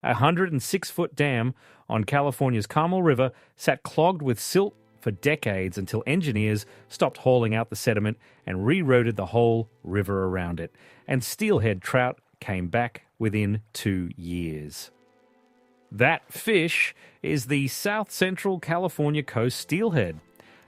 A 106-foot dam on California's Carmel River sat clogged with silt for decades until engineers stopped hauling out the sediment and rerouted the whole river around it. And steelhead trout came back within 2 years. That fish is the South Central California coast steelhead,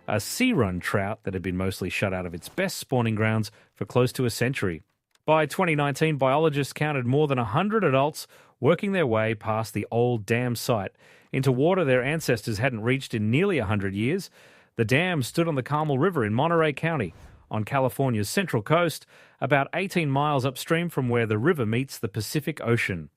a sea-run trout that had been mostly shut out of its best spawning grounds for close to a century. By 2019, biologists counted more than 100 adults working their way past the old dam site into water their ancestors hadn't reached in nearly 100 years. The dam stood on the Carmel River in Monterey County, on California's central coast, about 18 miles upstream from where the river meets the Pacific Ocean.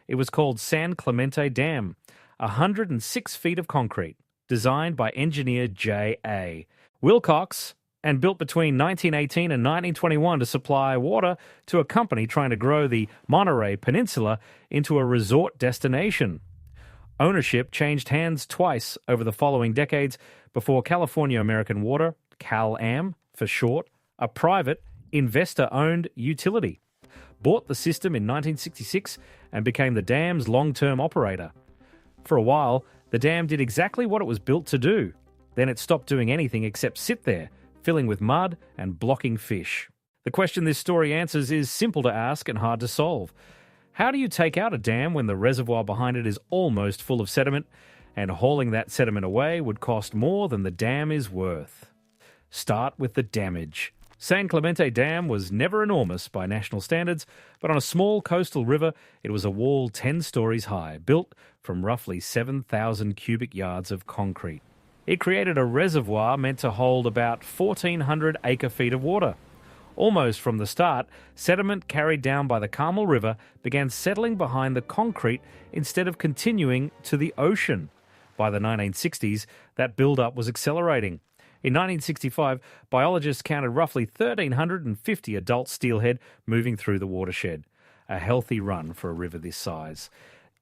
It was called San Clemente Dam, 106 feet of concrete, designed by engineer J.A. Wilcox, and built between 1918 and 1921 to supply water to a company trying to grow the Monterey Peninsula into a resort destination. Ownership changed hands twice over the following decades before California American Water, CalAM for short, a private, investor-owned utility, bought the system in 1966 and became the dam's long-term operator. For a while, the dam did exactly what it was built to do. Then it stopped doing anything except sit there, filling with mud and blocking fish. The question this story answers is simple to ask and hard to solve. How do you take out a dam when the reservoir behind it is almost full of sediment, and hauling that sediment away would cost more than the dam is worth? Start with the damage. San Clemente Dam was never enormous by national standards, but on a small coastal river, it was a wall 10 stories high, built from roughly 7,000 cubic yards of concrete. It created a reservoir meant to hold about 1,400 acre-feet of water. Almost from the start, sediment carried down by the Carmel River began settling behind the concrete instead of continuing to the ocean. By the 1960s, that build-up was accelerating. In 1965, biologists counted roughly 1,350 adult steelhead moving through the watershed, a healthy run for a river this size.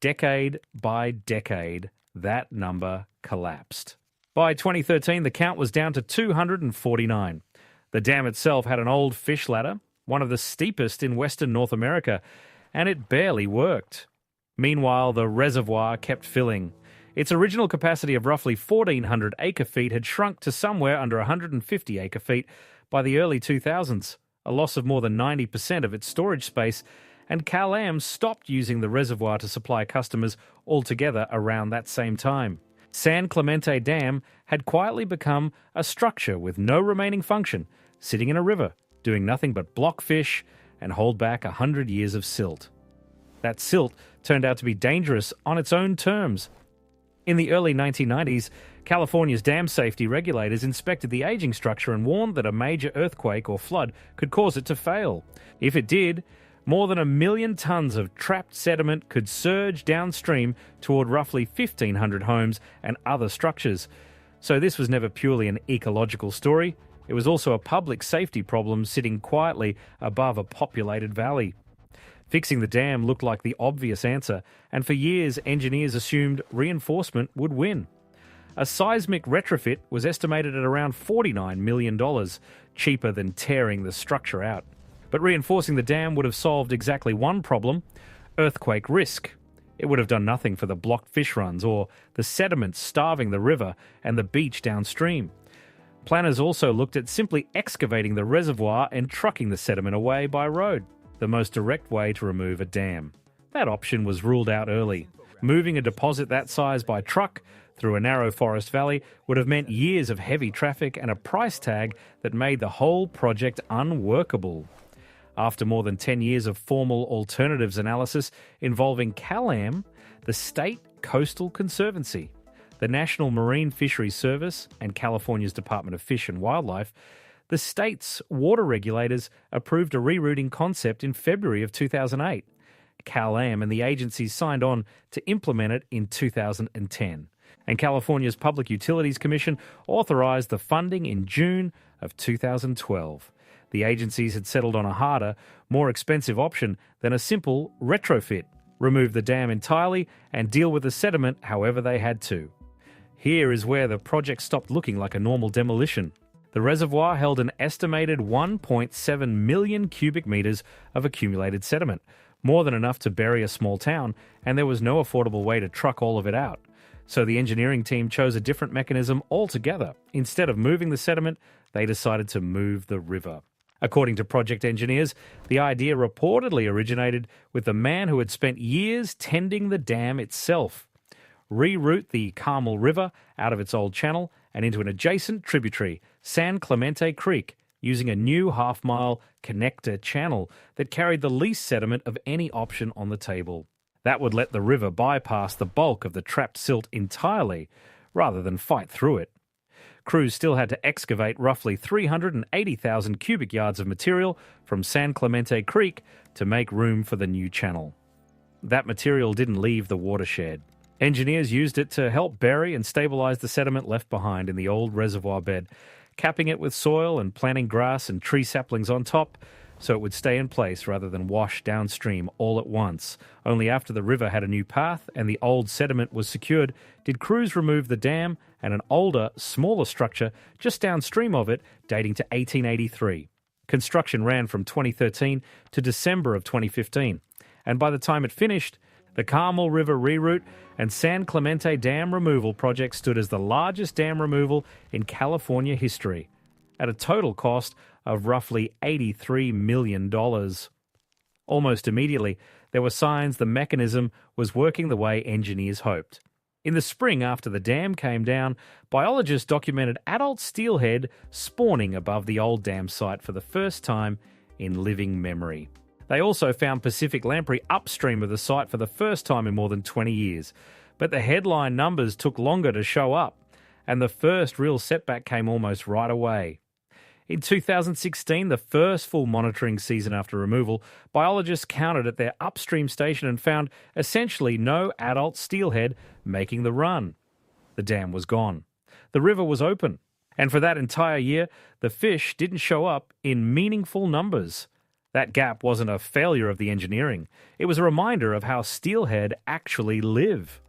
Decade by decade, that number collapsed. By 2013, the count was down to 249. The dam itself had an old fish ladder, one of the steepest in Western North America, and it barely worked. Meanwhile, the reservoir kept filling. Its original capacity of roughly 1,400 acre-feet had shrunk to somewhere under 150 acre-feet by the early 2000s, a loss of more than 90% of its storage space, and CalAM stopped using the reservoir to supply customers altogether around that same time. San Clemente Dam had quietly become a structure with no remaining function, sitting in a river, doing nothing but block fish and hold back 100 years of silt. That silt turned out to be dangerous on its own terms. In the early 1990s, California's dam safety regulators inspected the aging structure and warned that a major earthquake or flood could cause it to fail. If it did, more than 1 million tons of trapped sediment could surge downstream toward roughly 1,500 homes and other structures. So this was never purely an ecological story. It was also a public safety problem sitting quietly above a populated valley. Fixing the dam looked like the obvious answer, and for years engineers assumed reinforcement would win. A seismic retrofit was estimated at around $49 million, cheaper than tearing the structure out. But reinforcing the dam would have solved exactly one problem: earthquake risk. It would have done nothing for the blocked fish runs or the sediment starving the river and the beach downstream. Planners also looked at simply excavating the reservoir and trucking the sediment away by road, the most direct way to remove a dam. That option was ruled out early. Moving a deposit that size by truck through a narrow forest valley would have meant years of heavy traffic and a price tag that made the whole project unworkable. After more than 10 years of formal alternatives analysis involving CalAM, the State Coastal Conservancy, the National Marine Fisheries Service, and California's Department of Fish and Wildlife, the state's water regulators approved a rerouting concept in February of 2008. CalAM and the agencies signed on to implement it in 2010. And California's Public Utilities Commission authorized the funding in June of 2012. The agencies had settled on a harder, more expensive option than a simple retrofit, remove the dam entirely and deal with the sediment however they had to. Here is where the project stopped looking like a normal demolition. The reservoir held an estimated 1.7 million cubic meters of accumulated sediment, more than enough to bury a small town, and there was no affordable way to truck all of it out. So the engineering team chose a different mechanism altogether. Instead of moving the sediment, they decided to move the river. According to project engineers, the idea reportedly originated with the man who had spent years tending the dam itself. Reroute the Carmel River out of its old channel and into an adjacent tributary, San Clemente Creek, using a new half-mile connector channel that carried the least sediment of any option on the table. That would let the river bypass the bulk of the trapped silt entirely, rather than fight through it. Crews still had to excavate roughly 380,000 cubic yards of material from San Clemente Creek to make room for the new channel. That material didn't leave the watershed. Engineers used it to help bury and stabilize the sediment left behind in the old reservoir bed, capping it with soil and planting grass and tree saplings on top so it would stay in place rather than wash downstream all at once. Only after the river had a new path and the old sediment was secured did crews remove the dam and an older, smaller structure just downstream of it dating to 1883. Construction ran from 2013 to December of 2015, and by the time it finished, the Carmel River reroute and San Clemente Dam removal project stood as the largest dam removal in California history, at a total cost of roughly $83 million. Almost immediately, there were signs the mechanism was working the way engineers hoped. In the spring after the dam came down, biologists documented adult steelhead spawning above the old dam site for the first time in living memory. They also found Pacific lamprey upstream of the site for the first time in more than 20 years. But the headline numbers took longer to show up, and the first real setback came almost right away. In 2016, the first full monitoring season after removal, biologists counted at their upstream station and found essentially no adult steelhead making the run. The dam was gone. The river was open. And for that entire year, the fish didn't show up in meaningful numbers. That gap wasn't a failure of the engineering. It was a reminder of how steelhead actually live.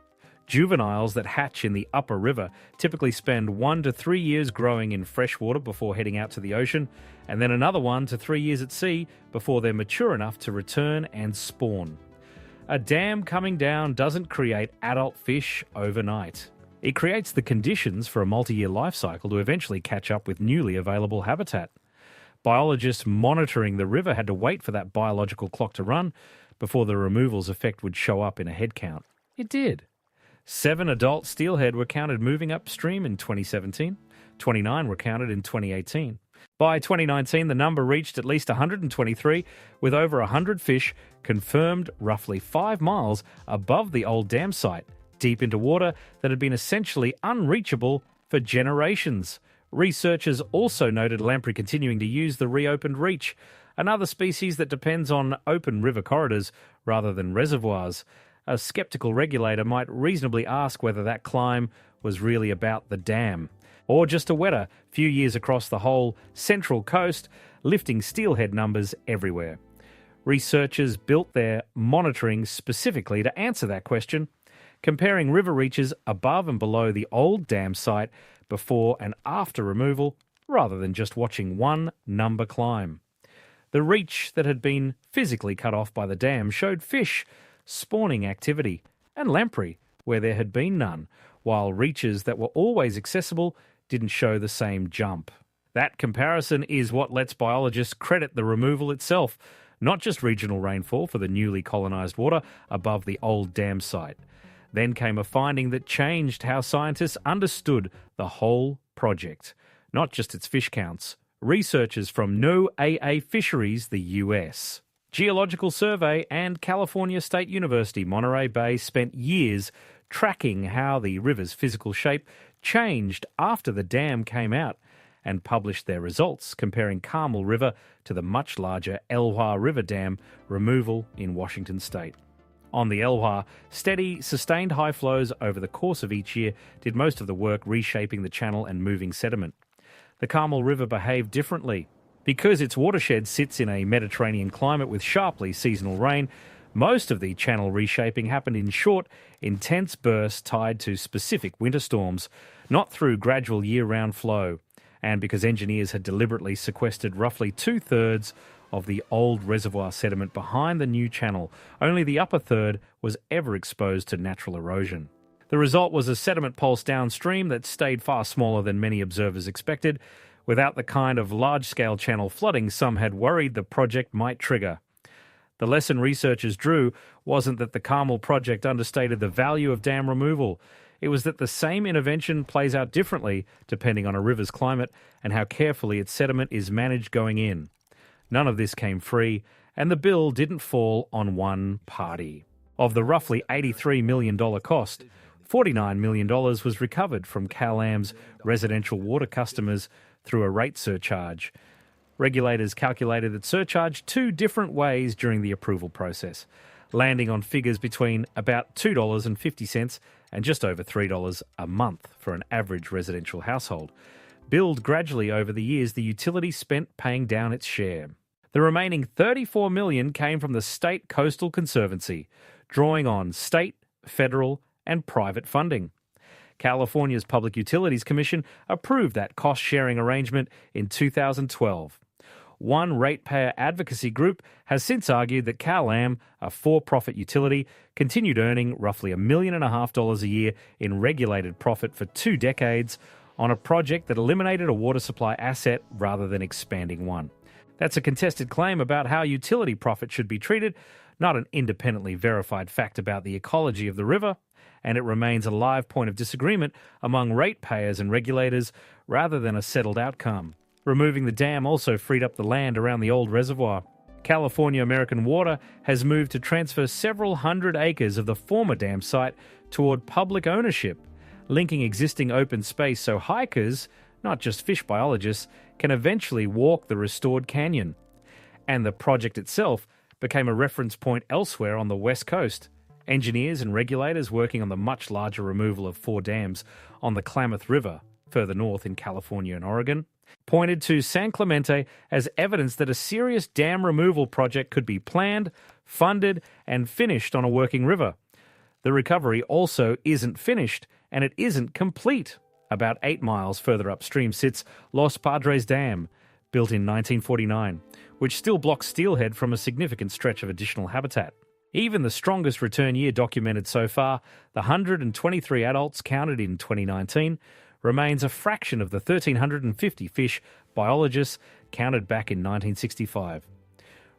Juveniles that hatch in the upper river typically spend 1 to 3 years growing in freshwater before heading out to the ocean, and then another 1 to 3 years at sea before they're mature enough to return and spawn. A dam coming down doesn't create adult fish overnight. It creates the conditions for a multi-year life cycle to eventually catch up with newly available habitat. Biologists monitoring the river had to wait for that biological clock to run before the removal's effect would show up in a head count. It did. 7 adult steelhead were counted moving upstream in 2017. 29 were counted in 2018. By 2019, the number reached at least 123, with over 100 fish confirmed roughly 5 miles above the old dam site, deep into water that had been essentially unreachable for generations. Researchers also noted lamprey continuing to use the reopened reach, another species that depends on open river corridors rather than reservoirs. A skeptical regulator might reasonably ask whether that climb was really about the dam, or just a wetter few years across the whole central coast, lifting steelhead numbers everywhere. Researchers built their monitoring specifically to answer that question, comparing river reaches above and below the old dam site before and after removal, rather than just watching one number climb. The reach that had been physically cut off by the dam showed fish spawning activity, and lamprey where there had been none, while reaches that were always accessible didn't show the same jump. That comparison is what lets biologists credit the removal itself, not just regional rainfall for the newly colonised water above the old dam site. Then came a finding that changed how scientists understood the whole project, not just its fish counts. Researchers from NOAA Fisheries, the US, Geological Survey and California State University, Monterey Bay spent years tracking how the river's physical shape changed after the dam came out and published their results, comparing Carmel River to the much larger Elwha River Dam removal in Washington state. On the Elwha, steady, sustained high flows over the course of each year did most of the work reshaping the channel and moving sediment. The Carmel River behaved differently. Because its watershed sits in a Mediterranean climate with sharply seasonal rain, most of the channel reshaping happened in short, intense bursts tied to specific winter storms, not through gradual year-round flow. And because engineers had deliberately sequestered roughly 2/3 of the old reservoir sediment behind the new channel. Only the upper third was ever exposed to natural erosion. The result was a sediment pulse downstream that stayed far smaller than many observers expected, without the kind of large-scale channel flooding some had worried the project might trigger. The lesson researchers drew wasn't that the Carmel project understated the value of dam removal. It was that the same intervention plays out differently depending on a river's climate and how carefully its sediment is managed going in. None of this came free, and the bill didn't fall on one party. Of the roughly $83 million cost, $49 million was recovered from CalAm's residential water customers through a rate surcharge. Regulators calculated that surcharge two different ways during the approval process, landing on figures between about $2.50 and just over $3 a month for an average residential household. Billed gradually over the years, the utility spent paying down its share. The remaining $34 million came from the State Coastal Conservancy, drawing on state, federal, and private funding. California's Public Utilities Commission approved that cost-sharing arrangement in 2012. One ratepayer advocacy group has since argued that CalAm, a for-profit utility, continued earning roughly $1.5 million a year in regulated profit for 2 decades on a project that eliminated a water supply asset rather than expanding one. That's a contested claim about how utility profit should be treated, not an independently verified fact about the ecology of the river, and it remains a live point of disagreement among ratepayers and regulators rather than a settled outcome. Removing the dam also freed up the land around the old reservoir. California American Water has moved to transfer several hundred acres of the former dam site toward public ownership, linking existing open space so hikers, not just fish biologists, can eventually walk the restored canyon. And the project itself became a reference point elsewhere on the West Coast. Engineers and regulators working on the much larger removal of 4 dams on the Klamath River, further north in California and Oregon, pointed to San Clemente as evidence that a serious dam removal project could be planned, funded, and finished on a working river. The recovery also isn't finished, and it isn't complete. About 8 miles further upstream sits Los Padres Dam, built in 1949, which still blocks steelhead from a significant stretch of additional habitat. Even the strongest return year documented so far, the 123 adults counted in 2019, remains a fraction of the 1,350 fish biologists counted back in 1965.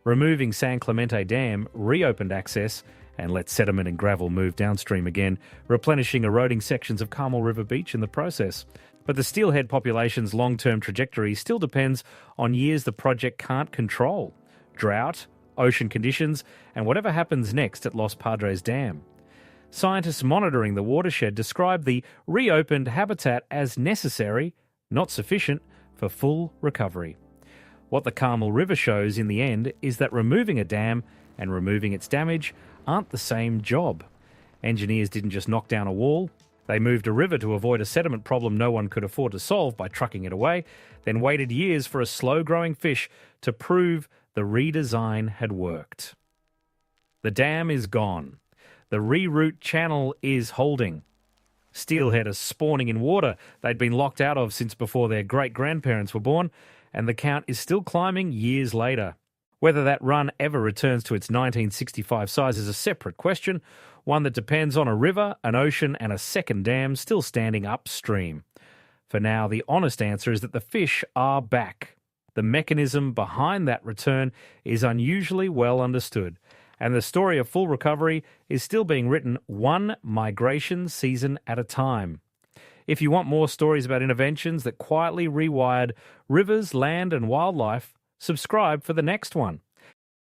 Removing San Clemente Dam reopened access and let sediment and gravel move downstream again, replenishing eroding sections of Carmel River Beach in the process. But the steelhead population's long-term trajectory still depends on years the project can't control: drought, ocean conditions, and whatever happens next at Los Padres Dam. Scientists monitoring the watershed describe the reopened habitat as necessary, not sufficient, for full recovery. What the Carmel River shows in the end is that removing a dam and removing its damage aren't the same job. Engineers didn't just knock down a wall. They moved a river to avoid a sediment problem no one could afford to solve by trucking it away, then waited years for a slow-growing fish to prove the redesign had worked. The dam is gone. The reroute channel is holding. Steelhead are spawning in water they'd been locked out of since before their great-grandparents were born, and the count is still climbing years later. Whether that run ever returns to its 1965 size is a separate question, one that depends on a river, an ocean, and a second dam still standing upstream. For now, the honest answer is that the fish are back. The mechanism behind that return is unusually well understood, and the story of full recovery is still being written one migration season at a time. If you want more stories about interventions that quietly rewired rivers, land, and wildlife, subscribe for the next one.